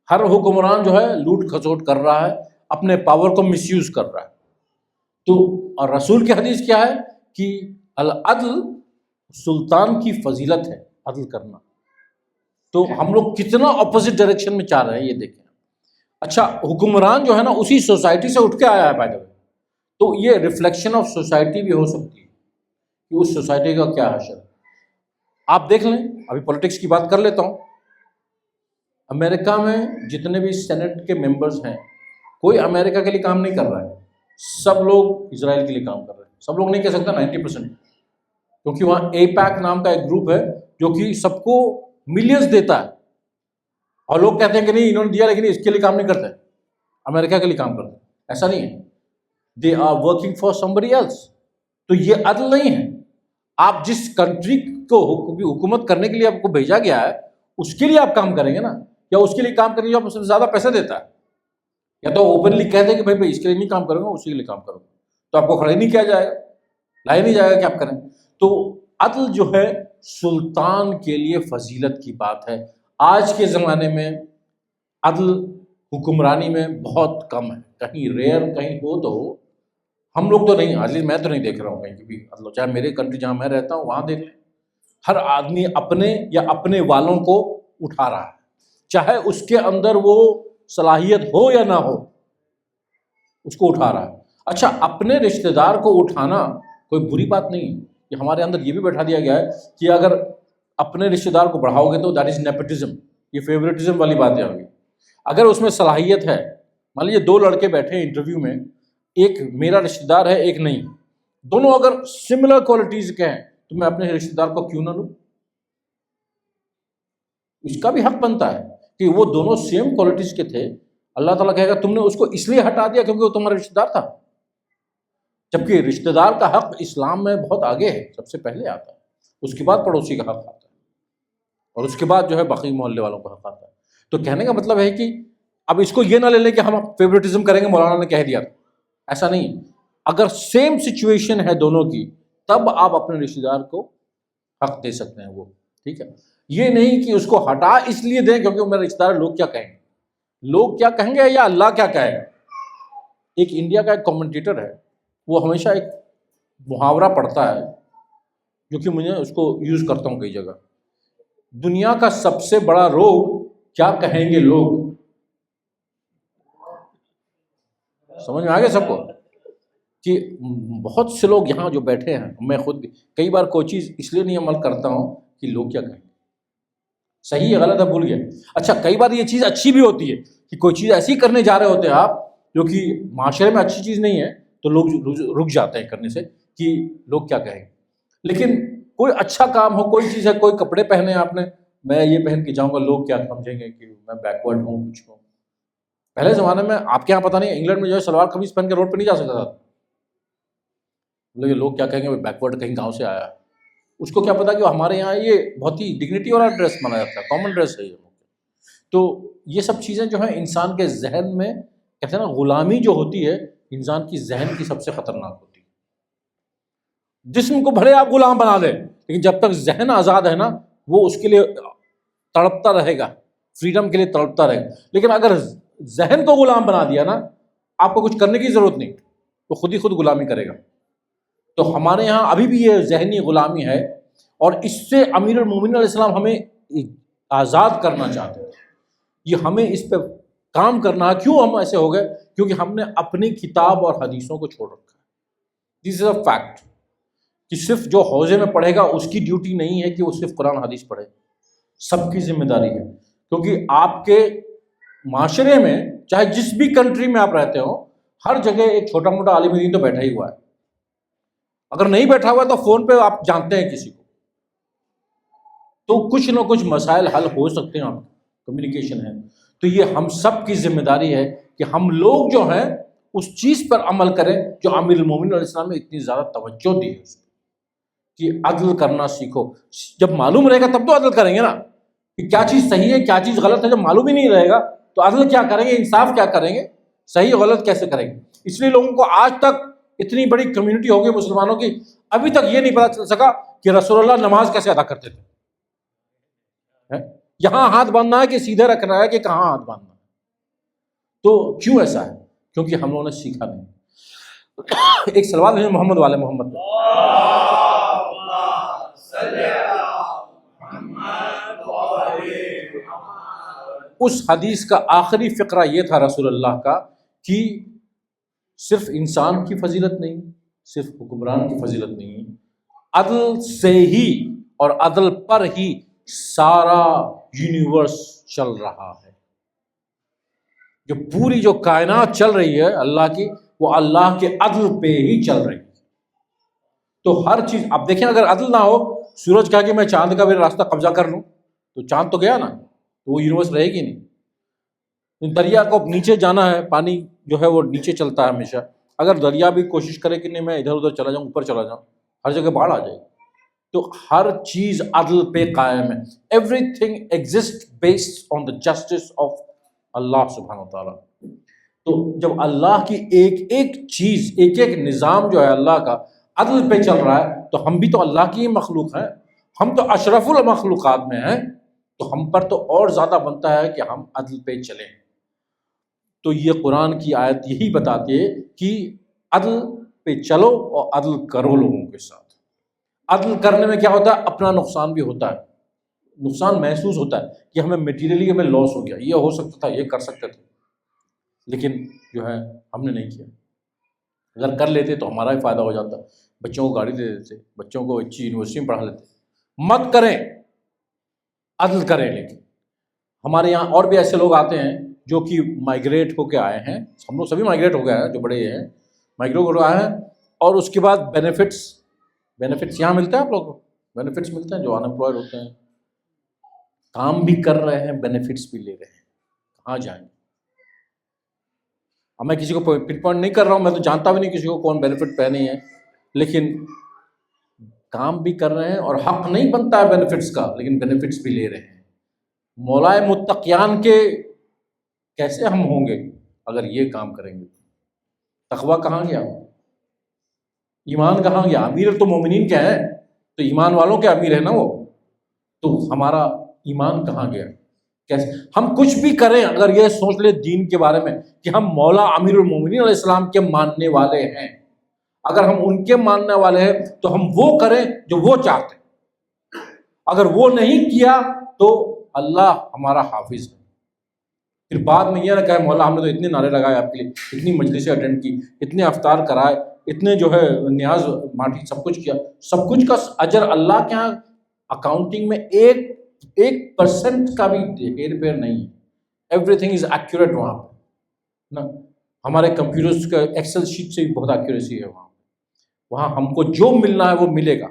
ہر حکمران جو ہے لوٹ کھسوٹ کر رہا ہے، اپنے پاور کو مس یوز کر رہا ہے۔ تو اور رسول کی حدیث کیا ہے کہ العدل سلطان کی فضیلت ہے، عدل کرنا۔ تو ہم لوگ کتنا اپوزٹ ڈائریکشن میں چاہ رہے ہیں یہ دیکھیں۔ اچھا حکمران جو ہے نا اسی سوسائٹی سے اٹھ کے آیا ہے بائی دا وے، تو یہ ریفلیکشن آف سوسائٹی بھی ہو سکتی ہے کہ اس سوسائٹی کا کیا حشر ہے۔ آپ دیکھ لیں، ابھی پولیٹکس کی بات کر لیتا ہوں، امریکہ میں جتنے بھی سینٹ کے ممبرز ہیں، کوئی امریکہ کے لیے کام نہیں کر رہا ہے، سب لوگ اسرائیل کے لیے کام کر رہے ہیں۔ سب لوگ نہیں کہہ سکتا 90%، کیونکہ وہاں اے پیک نام کا ایک گروپ ہے جو کہ سب کو ملینز دیتا ہے، اور لوگ کہتے ہیں کہ نہیں انہوں نے دیا لیکن اس کے لیے کام نہیں کرتے، امریکہ کے لیے کام کرتے ہیں۔ ایسا نہیں ہے، they are working for somebody else۔ تو یہ عدل نہیں ہے۔ آپ جس کنٹری کو حکومت کرنے کے لیے آپ کو بھیجا گیا ہے اس کے لیے آپ کام کریں گے نا، یا اس کے لیے کام کریں گے جو آپ سے زیادہ پیسے دیتا ہے، یا تو اوپنلی کہہ دیں کہ بھائی اس کے لیے نہیں کام کروں گا، اسی کے لیے کام کروں گا، تو آپ کو کھڑے نہیں کیا جائے گا، لایا نہیں جائے گا کہ آپ کریں۔ تو عدل جو ہے سلطان کے لیے فضیلت کی بات ہے۔ آج کے زمانے میں عدل حکمرانی میں بہت کم ہے، کہیں ریئر کہیں ہو تو ہو، ہم لوگ تو نہیں، عدل میں تو نہیں دیکھ رہا ہوں کہیں بھی عدل، چاہے میرے کنٹری جہاں میں رہتا ہوں وہاں دیکھ لیں، ہر آدمی اپنے یا اپنے والوں کو اٹھا رہا ہے، چاہے اس کے اندر وہ صلاحیت ہو یا نہ ہو، اس کو اٹھا رہا ہے۔ اچھا اپنے رشتہ دار کو اٹھانا کوئی بری بات نہیں ہے، یہ ہمارے اندر یہ بھی بیٹھا دیا گیا ہے کہ اگر اپنے رشتہ دار کو بڑھاؤ گے تو دیٹ از نیپوٹزم، یہ فیوریٹزم والی باتیں آ گئی۔ اگر اس میں صلاحیت ہے، مان لیجیے دو لڑکے بیٹھے ہیں انٹرویو میں، ایک میرا رشتہ دار ہے ایک نہیں، دونوں اگر سملر کوالٹیز کے ہیں تو میں اپنے رشتہ دار کو کیوں نہ لوں؟ اس کا بھی حق بنتا ہے کہ وہ دونوں سیم کوالٹیز کے تھے، اللہ تعالیٰ کہے گا تم نے اس کو اس لیے ہٹا دیا کیونکہ وہ تمہارا رشتہ دار تھا، جبکہ رشتہ دار کا حق اسلام میں بہت آگے ہے، سب سے پہلے آتا ہے، اس کے بعد پڑوسی کا حق آتا ہے، اور اس کے بعد جو ہے باقی محلے والوں کا حق آتا ہے۔ تو کہنے کا مطلب ہے کہ اب اس کو یہ نہ لے لیں کہ ہم فیوریٹزم کریں گے، مولانا نے کہہ دیا، ایسا نہیں۔ اگر سیم سچویشن ہے دونوں کی تب آپ اپنے رشتہ دار کو حق دے سکتے ہیں، وہ ٹھیک ہے، یہ نہیں کہ اس کو ہٹا اس لیے دیں کیونکہ میرا رشتہ دار، لوگ کیا کہیں گے، لوگ کیا کہیں گے یا اللہ کیا کہے گا۔ ایک انڈیا کا ایک کمنٹیٹر ہے، وہ ہمیشہ ایک محاورہ پڑھتا ہے جو کہ مجھے اس کو یوز کرتا ہوں کئی جگہ، دنیا کا سب سے بڑا روگ کیا کہیں گے لوگ، سمجھ میں آ گیا سب کو؟ کہ بہت سے لوگ یہاں جو بیٹھے ہیں، میں خود بھی کئی بار کوئی چیز اس لیے نہیں عمل کرتا ہوں کہ لوگ کیا کہیں، صحیح ہے غلط ہے بھول گئے. اچھا کئی بار یہ چیز اچھی بھی ہوتی ہے کہ کوئی چیز ایسی کرنے جا رہے ہوتے ہیں آپ جو کہ معاشرے میں اچھی چیز نہیں ہے، تو لوگ رک جاتے ہیں کرنے سے کہ لوگ کیا کہیں. لیکن کوئی اچھا کام ہو، کوئی چیز ہے، کوئی کپڑے پہنے آپ نے، میں یہ پہن کے جاؤں گا، لوگ کیا سمجھیں گے کہ میں بیکورڈ ہوں کچھ ہوں. پہلے زمانے میں آپ کے یہاں پتہ نہیں، انگلینڈ میں جو ہے سلوار قمیص پہن کے روڈ پہ نہیں جا سکتا تھا. لوگ کیا کہیں گے بیکورڈ، کہیں گاؤں سے آیا. اس کو کیا پتا کہ ہمارے یہاں یہ بہت ہی ڈگنیٹی والا ڈریس مانا جاتا ہے، کامن ڈریس ہے یہ. تو یہ سب چیزیں جو ہیں انسان کے ذہن میں، کہتے ہیں نا غلامی جو ہوتی ہے انسان کی ذہن کی سب سے خطرناک ہوتی ہے. جسم کو بھلے آپ غلام بنا دیں، لیکن جب تک ذہن آزاد ہے نا، وہ اس کے لیے تڑپتا رہے گا، فریڈم کے لیے تڑپتا رہے گا. لیکن اگر ذہن کو غلام بنا دیا نا، آپ کو کچھ کرنے کی ضرورت نہیں، وہ خود ہی خود غلامی کرے گا. تو ہمارے یہاں ابھی بھی یہ ذہنی غلامی ہے، اور اس سے امیر المومنین علیہ السلام ہمیں آزاد کرنا چاہتے ہیں. یہ ہمیں اس پہ کام کرنا ہے. کیوں ہم ایسے ہو گئے؟ کیونکہ ہم نے اپنی کتاب اور حدیثوں کو چھوڑ رکھا ہے. دس از اے فیکٹ کہ صرف جو حوزے میں پڑھے گا اس کی ڈیوٹی نہیں ہے کہ وہ صرف قرآن حدیث پڑھے، سب کی ذمہ داری ہے. کیونکہ آپ کے معاشرے میں چاہے جس بھی کنٹری میں آپ رہتے ہو، ہر جگہ ایک چھوٹا موٹا عالم دین تو بیٹھا ہی ہوا ہے. اگر نہیں بیٹھا ہوا تو فون پہ آپ جانتے ہیں کسی کو، تو کچھ نہ کچھ مسائل حل ہو سکتے ہیں. آپ کمیونیکیشن ہے. تو یہ ہم سب کی ذمہ داری ہے کہ ہم لوگ جو ہیں اس چیز پر عمل کریں جو امیر المومنین علیہ السلام نے اتنی زیادہ توجہ دی ہے، کہ عدل کرنا سیکھو. جب معلوم رہے گا تب تو عدل کریں گے نا، کہ کیا چیز صحیح ہے کیا چیز غلط ہے. جب معلوم ہی نہیں رہے گا تو عدل کیا کریں گے، انصاف کیا کریں گے، صحیح غلط کیسے کریں گے. اس لیے لوگوں کو آج تک اتنی بڑی کمیونٹی ہوگی مسلمانوں کی، ابھی تک یہ نہیں پتا چل سکا کہ رسول اللہ نماز کیسے ادا کرتے تھے. یہاں ہاتھ باندھنا ہے کہ سیدھے رکھنا ہے کہ کہاں ہاتھ باندھنا ہے. تو کیوں ایسا ہے؟ کیونکہ ہم لوگوں نے سیکھا نہیں. ایک سلوات ہے محمد والے محمد، اس حدیث کا آخری فقرہ یہ تھا رسول اللہ کا کہ صرف انسان کی فضیلت نہیں، صرف حکمران کی فضیلت نہیں، عدل سے ہی اور عدل پر ہی سارا یونیورس چل رہا ہے. جو پوری جو کائنات چل رہی ہے اللہ کی، وہ اللہ کے عدل پہ ہی چل رہی ہے. تو ہر چیز آپ دیکھیں، اگر عدل نہ ہو، سورج کہا کہ میں چاند کا بھی راستہ قبضہ کر لوں، تو چاند تو گیا نا، تو وہ یونیورس رہے گی نہیں. دریا کو نیچے جانا ہے، پانی جو ہے وہ نیچے چلتا ہے ہمیشہ. اگر دریا بھی کوشش کرے کہ نہیں میں ادھر ادھر چلا جاؤں، اوپر چلا جاؤں، ہر جگہ باڑھ آ جائے گی. تو ہر چیز عدل پہ قائم ہے. Everything exist based on the justice of اللہ سبحانہ و تعالیٰ. تو جب اللہ کی ایک ایک چیز، ایک ایک نظام جو ہے اللہ کا عدل پہ چل رہا ہے، تو ہم بھی تو اللہ کی ہی مخلوق ہیں، ہم تو اشرف المخلوقات میں ہیں. تو ہم پر تو اور زیادہ بنتا ہے کہ ہم عدل پہ چلیں. تو یہ قرآن کی آیت یہی بتاتی ہے کہ عدل پہ چلو اور عدل کرو لوگوں کے ساتھ. عدل کرنے میں کیا ہوتا ہے؟ اپنا نقصان بھی ہوتا ہے، نقصان محسوس ہوتا ہے کہ ہمیں میٹیریلی ہمیں لاس ہو گیا، یہ ہو سکتا تھا، یہ کر سکتے تھے، لیکن جو ہے ہم نے نہیں کیا. اگر کر لیتے تو ہمارا ہی فائدہ ہو جاتا. بچوں کو گاڑی دے دیتے، بچوں کو اچھی یونیورسٹی میں پڑھا لیتے. مت کریں، عدل کریں. لیکن ہمارے یہاں اور بھی ایسے لوگ آتے ہیں جو کہ مائگریٹ ہو کے آئے ہیں. ہم لوگ سبھی مائگریٹ ہو گئے ہیں، جو بڑے ہیں مائگریٹ ہو کے آئے ہیں، اور اس کے بعد بینیفٹس یہاں ملتے ہیں. آپ لوگوں کو بینیفٹس ملتے ہیں، جو ان امپلائڈ ہوتے ہیں، کام بھی کر رہے ہیں، بینیفٹس بھی لے رہے ہیں. کہاں جائیں گے؟ اب میں کسی کو پن پوائنٹ نہیں کر رہا ہوں، میں تو جانتا بھی نہیں کسی کو کون بینیفٹ پہ نہیں ہے، لیکن کام بھی کر رہے ہیں اور حق نہیں بنتا ہے بینیفٹس کا، لیکن بینیفٹس بھی لے رہے ہیں. مولائے متقیان کے کیسے ہم ہوں گے اگر یہ کام کریں گے؟ تقویٰ کہاں گیا؟ ایمان کہاں گیا؟ امیر تو مومنین کیا ہے، تو ایمان والوں کے امیر ہے نا وہ. تو ہمارا ایمان کہاں گیا؟ کیسے ہم کچھ بھی کریں، اگر یہ سوچ لے دین کے بارے میں کہ ہم مولا امیر المومنین علیہ السلام کے ماننے والے ہیں، اگر ہم ان کے ماننے والے ہیں تو ہم وہ کریں جو وہ چاہتے ہیں. اگر وہ نہیں کیا تو اللہ ہمارا حافظ ہے. پھر بعد میں یہ نہ کہے مولا ہم نے تو اتنے نعرے لگائے آپ کے لیے، اتنی مجلسیں اٹینڈ کی، اتنے افطار کرائے، اتنے جو ہے نیاز ماٹی سب کچھ کیا، سب کچھ کا اجر اللہ کے یہاں اکاؤنٹنگ میں 1% کا بھی ہیر پھیر نہیں ہے. ایوری تھنگ از ایکوریٹ وہاں پہ نا. ہمارے کمپیوٹرز کا ایکسل شیٹ سے بھی بہت ایکوریسی ہے وہاں ہم کو جو ملنا ہے وہ ملے گا.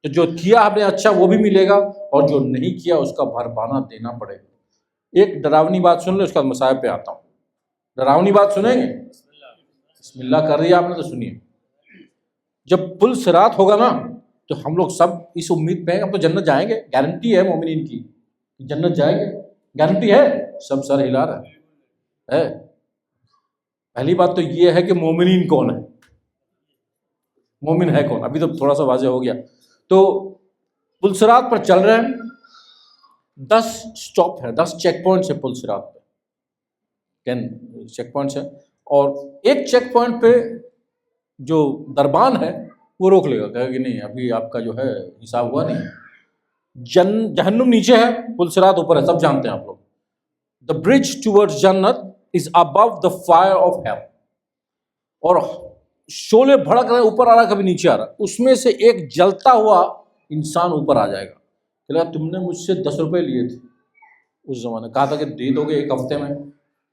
تو جو کیا آپ نے اچھا وہ بھی ملے گا، اور جو نہیں کیا اس کا بھرپانا دینا پڑے گا. ایک ڈراؤنی بات سن لیں، اس کا مصائب پہ آتا ہوں. ڈراؤنی بات سنیں گے؟ بسم اللہ کر رہی ہے آپ نے تو سنیے. جب پل صراط ہوگا نا تو ہم لوگ سب اس امید پہ ہیں اب تو جنت جائیں گے، گارنٹی ہے مومنین کی جنت جائیں گے، گارنٹی ہے. سب سر ہلا رہا ہے. پہلی بات تو یہ ہے کہ مومنین کون ہے، مومن ہے کون، ابھی تو تھوڑا سا واضح ہو گیا. تو پل صراط پر چل رہے ہیں، 10 اسٹاپ ہے، 10 چیک پوائنٹس ہے پل صراط پہ، 10 چیک پوائنٹس ہیں. اور ایک چیک پوائنٹ پہ جو دربان ہے وہ روک لے گا، کہے کہ نہیں ابھی آپ کا جو ہے حساب ہوا نہیں. جہنم نیچے ہے، پل صراط اوپر ہے، سب جانتے ہیں آپ لوگ. دا برج ٹوورڈز جنت از ابو دا فائر آف ہیل. اور شعلے بھڑک رہے ہیں، اوپر آ رہا کبھی نیچے آ رہا. اس میں سے ایک جلتا ہوا انسان اوپر آ جائے گا. کہ تم نے مجھ سے 10 روپے لیے تھے اس زمانے، کہا تھا کہ دے دو گے ایک ہفتے میں،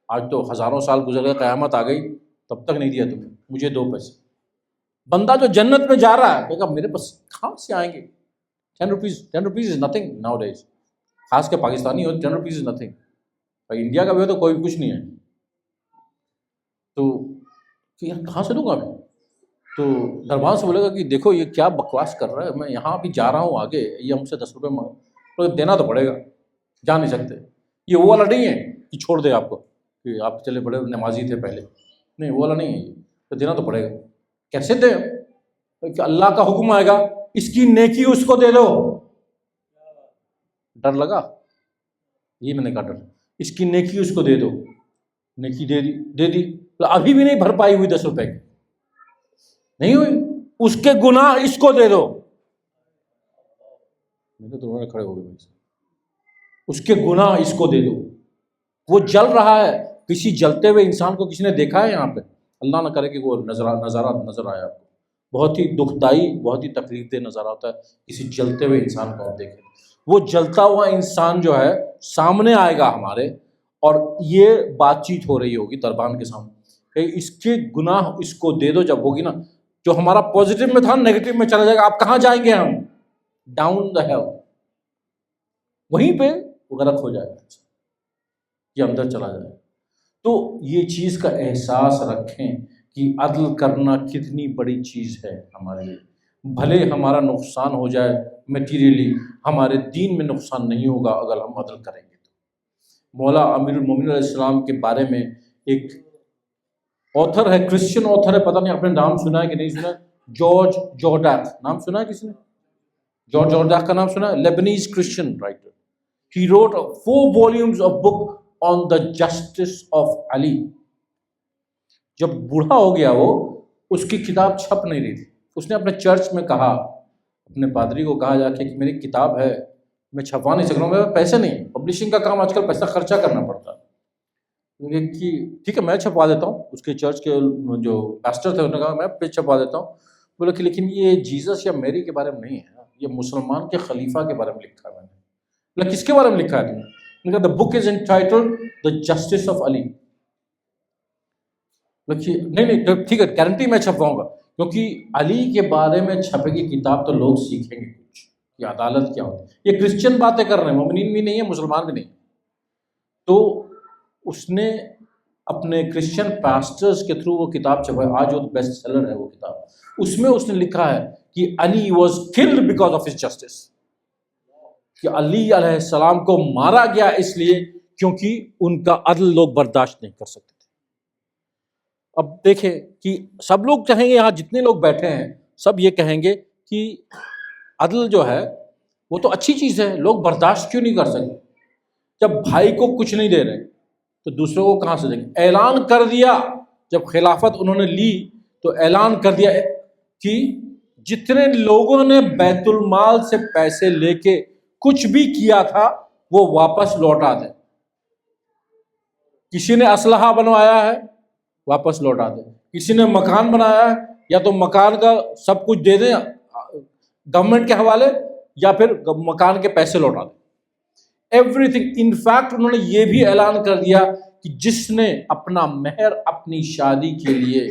آج تو ہزاروں سال گزر گئے، قیامت آ گئی تب تک نہیں دیا تم نے، مجھے دو پیسے. بندہ جو جنت میں جا رہا ہے کہا میرے پاس کہاں سے آئیں گے 10 rupees is nothing nowadays. خاص کے پاکستانی ہو 10 روپیز از نتھنگ، بھائی انڈیا کا بھی ہو تو کوئی کچھ نہیں ہے. تو یار کہاں سے دوں گا میں؟ تو دربان سے بولے گا کہ دیکھو یہ کیا بکواس کر رہا ہے، میں یہاں بھی جا رہا ہوں آگے، یہ ہم سے 10 روپے تو دینا تو پڑے گا، جا نہیں سکتے. یہ وہ والا نہیں ہے کہ چھوڑ دے آپ کو، کہ آپ چلے بڑے نمازی تھے پہلے، نہیں وہ والا نہیں ہے، یہ تو دینا تو پڑے گا. کیسے دیں؟ کہ اللہ کا حکم آئے گا اس کی نیکی اس کو دے دو. ڈر لگا؟ یہ میں نے کہا ڈر. اس کی نیکی اس کو دے دو. نیکی دے دی. ابھی بھی نہیں بھر پائی ہوئی 10 روپے کی نہیں ہوئی، اس کے گناہ اس کو دے دو. میرے تو کھڑے ہو گئے. اس کے گناہ اس کو دے دو. وہ جل رہا ہے، کسی جلتے ہوئے انسان کو کسی نے دیکھا ہے یہاں پہ؟ اللہ نہ کرے کہ وہ نظر آیا آپ کو. بہت ہی دکھ دائی، بہت ہی تکلیف دہ نظر آتا ہے کسی جلتے ہوئے انسان کو آپ دیکھیں. وہ جلتا ہوا انسان جو ہے سامنے آئے گا ہمارے، اور یہ بات چیت ہو رہی ہوگی دربان کے سامنے کہ اس کے گناہ اس کو دے دو. جب ہوگی نا جو ہمارا پازیٹیو میں تھا نیگیٹو میں چلا جائے گا. آپ کہاں جائیں گے؟ ہم ڈاؤن دا ہیل، وہیں پہ وہ غرق ہو جائے گا، یہ اندر چلا جائے گا. تو یہ چیز کا احساس رکھیں کہ عدل کرنا کتنی بڑی چیز ہے ہمارے لیے. بھلے ہمارا نقصان ہو جائے میٹیریلی، ہمارے دین میں نقصان نہیں ہوگا اگر ہم عدل کریں گے. تو مولا امیر المومنین علیہ السلام کے بارے میں ایک آتھر ہے، کرسچن آتھر ہے، پتہ نہیں آپ نے نام سنا ہے کہ نہیں سنا، جارج جورڈاک. نام سنا ہے کسی نے؟ جارج جورڈاک کا نام سنا ہے؟ لیبنیز Christian writer. He wrote 4 volumes of book on the justice of Ali. جب بوڑھا ہو گیا وہ، اس کی کتاب چھپ نہیں رہی تھی. اس نے اپنے چرچ میں کہا، اپنے پادری کو کہا جا کے کہ میری کتاب ہے میں چھپوا نہیں سک رہا ہوں، میرے پیسے نہیں. پبلشنگ کا کام آج کل پیسہ خرچہ کرنا پڑتا ہے. کہ ٹھیک ہے میں چھپوا دیتا ہوں. اس کے چرچ کے جو پاسٹر تھے انہوں نے کہا میں پیج چھپوا دیتا ہوں. بولا کہ لیکن یہ جیسس یا میری کے بارے میں نہیں ہے، یہ مسلمان کے خلیفہ کے بارے میں لکھا ہے میں نے. کس کے بارے میں لکھا ہے تم نے؟ دا بک از انٹائٹلڈ دا جسٹس آف علی. نہیں ٹھیک ہے گارنٹی میں چھپواؤں گا، کیونکہ علی کے بارے میں چھپے گی کتاب تو لوگ سیکھیں گے کچھ کہ عدالت کیا ہوتی ہے. یہ کرسچن باتیں کر رہے ہیں، مومنین بھی نہیں ہے، مسلمان بھی نہیں. تو اس نے اپنے کرسچن پاسٹرز کے تھرو وہ کتاب چھپائی، آج وہ بیسٹ سیلر ہے وہ کتاب. اس میں اس نے لکھا ہے کہ Ali was called because of his justice, کہ علی علیہ السلام کو مارا گیا اس لیے کیونکہ ان کا عدل لوگ برداشت نہیں کر سکتے تھے. اب دیکھیں کہ سب لوگ کہیں گے، یہاں جتنے لوگ بیٹھے ہیں سب یہ کہیں گے کہ عدل جو ہے وہ تو اچھی چیز ہے، لوگ برداشت کیوں نہیں کر سکتے؟ جب بھائی کو کچھ نہیں دے رہے تو دوسروں کو کہاں سے دیں گے؟ اعلان کر دیا جب خلافت انہوں نے لی تو اعلان کر دیا کہ جتنے لوگوں نے بیت المال سے پیسے لے کے کچھ بھی کیا تھا وہ واپس لوٹا دیں. کسی نے اسلحہ بنوایا ہے واپس لوٹا دیں. کسی نے مکان بنایا ہے یا تو مکان کا سب کچھ دے دیں گورنمنٹ کے حوالے یا پھر مکان کے پیسے لوٹا دیں. Every thing. انفیکٹ انہوں نے یہ بھی اعلان کر دیا کہ جس نے اپنا مہر اپنی شادی کے لیے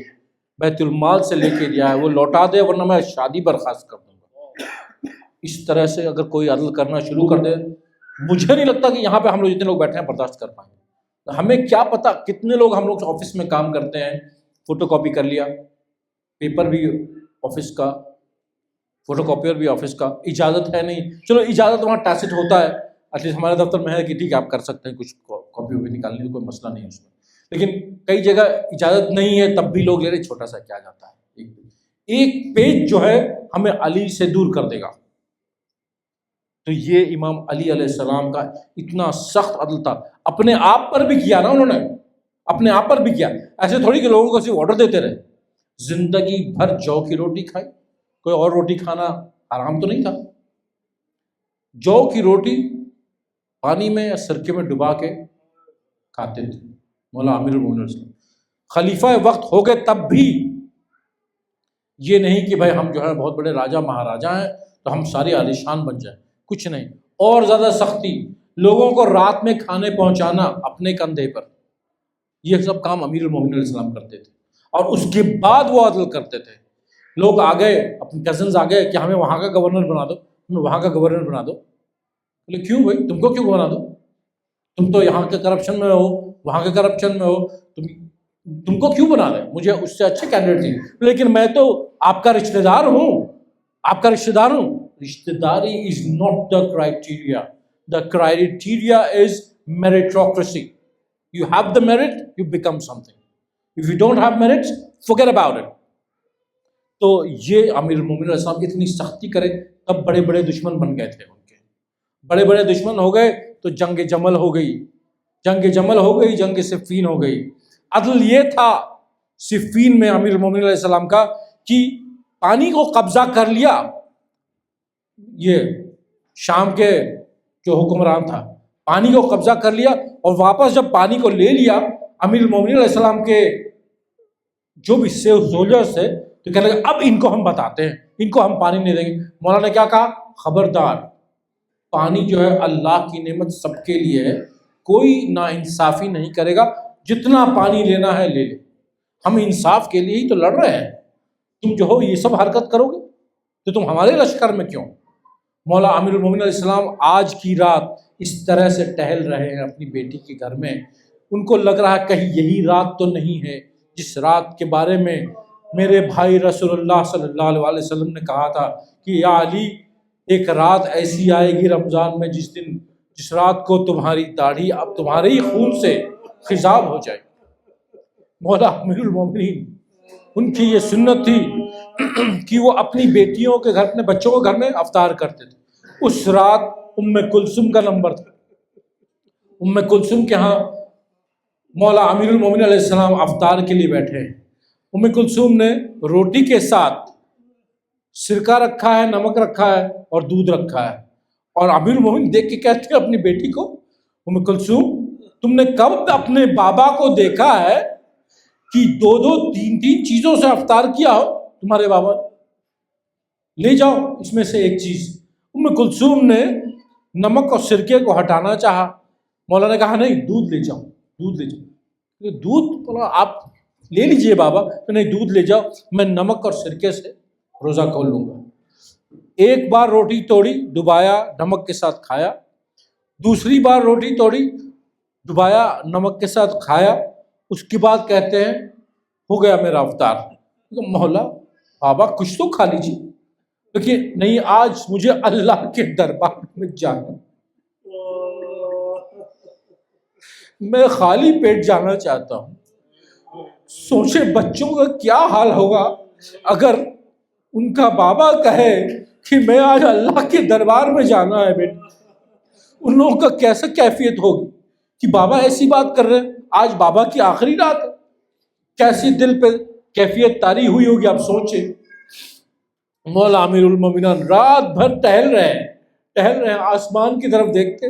بیت المال سے لے کے دیا ہے وہ لوٹا دے ورنہ میں شادی برخاست کر دوں گا. اس طرح سے اگر کوئی عدل کرنا شروع کر دے مجھے نہیں لگتا کہ یہاں پہ ہم لوگ جتنے لوگ بیٹھے ہیں برداشت کر پائیں گے. ہمیں کیا پتا کتنے لوگ ہم لوگ آفس میں کام کرتے ہیں فوٹو کاپی کر لیا پیپر بھی آفس کا فوٹو کاپیئر بھی آفس کا اجازت ہے نہیں چلو اجازت وہاں ٹیسٹ ہوتا ہے ایٹ لیسٹ ہمارے دفتر میں ہے کہ ٹھیک ہے آپ کر سکتے ہیں کچھ کاپی ووپی نکالنے کی کوئی مسئلہ نہیں ہے اس میں. لیکن کئی جگہ اجازت نہیں ہے تب بھی لوگ لے رہے چھوٹا سا کیا جاتا ہے ایک پیج جو ہے ہمیں علی سے دور کر دے گا. تو یہ امام علی علیہ السلام کا اتنا سخت عدل تھا. اپنے آپ پر بھی کیا نا انہوں نے اپنے آپ پر بھی کیا. ایسے تھوڑی کہ لوگوں کو صرف آرڈر دیتے رہے. زندگی بھر جو کی روٹی کھائی کوئی اور روٹی کھانا حرام تو نہیں تھا. جو کی روٹی پانی میں یا سرکے میں ڈبا کے کھاتے تھے. مولا امیر المومنین خلیفہ وقت ہو گئے تب بھی یہ نہیں کہ بھائی ہم جو ہے بہت بڑے راجا مہاراجا ہیں تو ہم سارے عالیشان بن جائیں. کچھ نہیں. اور زیادہ سختی لوگوں کو رات میں کھانے پہنچانا اپنے کندھے پر. یہ سب کام امیر المومنین علیہ السلام کرتے تھے اور اس کے بعد وہ عدل کرتے تھے. لوگ آ گئے اپنے کزنز آ گئے کہ ہمیں وہاں کا گورنر بنا دو ہمیں وہاں کا گورنر بنا دو. بولے کیوں بھائی تم کو کیوں بنا دو تم تو یہاں کے کرپشن میں ہو وہاں کے کرپشن میں ہو تم کو کیوں بنا رہے مجھے اس سے اچھے کینڈیڈیٹ تھے لیکن میں تو آپ کا رشتہ دار ہوں آپ کا رشتہ دار ہوں. رشتہ داری is not the criteria. The criteria is میریٹوکریسی. You have the merit you become some thing. If you don't have merit forget about it. تو یہ امیر المومنین علیہ السلام اتنی سختی کرے تب بڑے بڑے دشمن بن گئے تھے. ان کے بڑے بڑے دشمن ہو گئے تو جنگ جمل ہو گئی. جنگ جمل ہو گئی جنگ صفین ہو گئی. عدل یہ تھا صفین میں امیر المومنین علیہ السلام کا کہ پانی کو قبضہ کر لیا. یہ شام کے جو حکمران تھا پانی کو قبضہ کر لیا اور واپس جب پانی کو لے لیا امیر المومنین علیہ السلام کے جو بھی سولجرز تھے تو کہنے لگے اب ان کو ہم بتاتے ہیں ان کو ہم پانی نہیں دیں گے. مولانا نے کیا کہا خبردار پانی جو ہے اللہ کی نعمت سب کے لیے ہے. کوئی نا انصافی نہیں کرے گا. جتنا پانی لینا ہے لے لے. ہم انصاف کے لیے ہی تو لڑ رہے ہیں. تم جو ہو یہ سب حرکت کرو گے تو تم ہمارے لشکر میں کیوں. مولا امیر المومنین علیہ السلام آج کی رات اس طرح سے ٹہل رہے ہیں اپنی بیٹی کے گھر میں. ان کو لگ رہا ہے کہیں یہی رات تو نہیں ہے جس رات کے بارے میں میرے بھائی رسول اللہ صلی اللہ علیہ وسلم نے کہا تھا کہ یا علی ایک رات ایسی آئے گی رمضان میں جس رات کو تمہاری داڑھی اب تمہارے ہی خون سے خضاب ہو جائے. مولا امیر المومنین ان کی یہ سنت تھی کہ وہ اپنی بیٹیوں کے گھر اپنے بچوں کے گھر میں افطار کرتے تھے. اس رات کلثوم کا نمبر تھا. کلثوم کے ہاں مولا امیر المومنین علیہ السلام افطار کے لیے بیٹھے ہیں. کلثوم نے روٹی کے ساتھ سرکہ رکھا ہے نمک رکھا ہے اور دودھ رکھا ہے اور امیر المومنین دیکھ کے کہتے ہیں اپنی بیٹی کو کلثوم تم نے کب اپنے بابا کو دیکھا ہے کہ دو تین چیزوں سے افطار کیا ہو. تمہارے بابا لے جاؤ اس میں سے ایک چیز. کلثوم نے نمک اور سرکے کو ہٹانا چاہا. مولا نے کہا نہیں دودھ لے جاؤ. دودھ بولا آپ لے لیجئے بابا. نہیں دودھ لے جاؤ میں نمک اور سرکے سے روزہ کھول لوں گا. ایک بار روٹی توڑی ڈبایا نمک کے ساتھ کھایا. دوسری بار روٹی توڑی ڈبایا نمک کے ساتھ کھایا. اس کے بعد کہتے ہیں ہو گیا میرا افطار. مولا بابا کچھ تو کھا لیجیے. دیکھیے نہیں آج مجھے اللہ کے دربار میں جانا میں خالی پیٹ جانا چاہتا ہوں. سوچے بچوں کا کیا حال ہوگا اگر ان کا بابا کہے کہ میں آج اللہ کے دربار میں جانا ہے بیٹا. ان لوگوں کا کیسا کیفیت ہوگی کہ بابا ایسی بات کر رہے ہیں. آج بابا کی آخری رات ہے. کیسی دل پہ کیفیت طاری ہوئی ہوگی آپ سوچیں. مولا امیر المومنین رات بھر ٹہل رہے ہیں آسمان کی طرف دیکھتے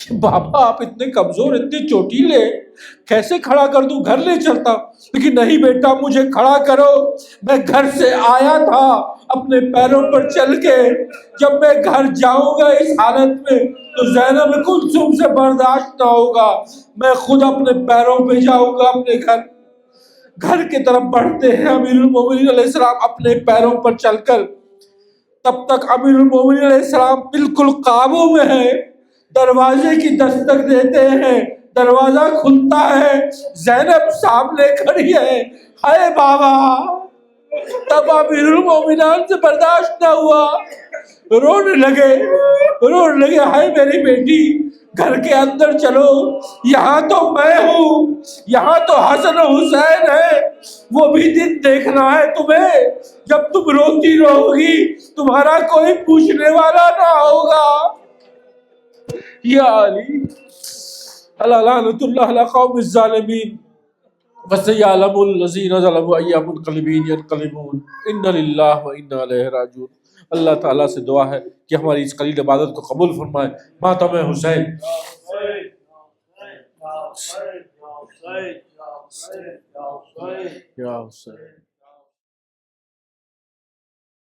کہ بابا آپ اتنے کمزور، اتنے چوٹیلے، کیسے کھڑا کر دوں، گھر لے چلتا. لیکن نہیں بیٹا، مجھے کھڑا کرو، میں گھر سے آیا تھا اپنے پیروں پر چل کے، جب میں گھر جاؤں گا اس حالت میں تو زینب کلثوم سے برداشت نہ ہوگا، میں خود اپنے پیروں پہ جاؤں گا اپنے گھر. گھر کی طرف بڑھتے ہیں امیر المومنین علیہ السلام اپنے پیروں پر چل کر. تب تک امیر المومنین علیہ السلام بالکل قابو میں ہے. دروازے کی دستک دیتے ہیں، دروازہ کھلتا ہے، زینب سامنے کھڑی ہے. ہائے بابا! تب امیر المومنین سے برداشت نہ ہوا، رونے لگے، ہائے میری بیٹی، گھر کے اندر چلو، یہاں تو میں ہوں، یہاں تو حسن و حسین ہے، وہ بھی دن دیکھنا ہے تمہیں جب تم روتی رہو گی تمہارا کوئی پوچھنے والا نہ ہوگا. یا علی، الا لعنۃ اللہ علی قوم الظالمین، وسيعلم الذين ظلموا أي منقلب ينقلبون، إن للہ وإنا إلیہ راجعون. اللہ تعالیٰ سے دعا ہے کہ ہماری اس قلیل عبادت کو قبول فرمائے. ماتم حسین. یا حسین.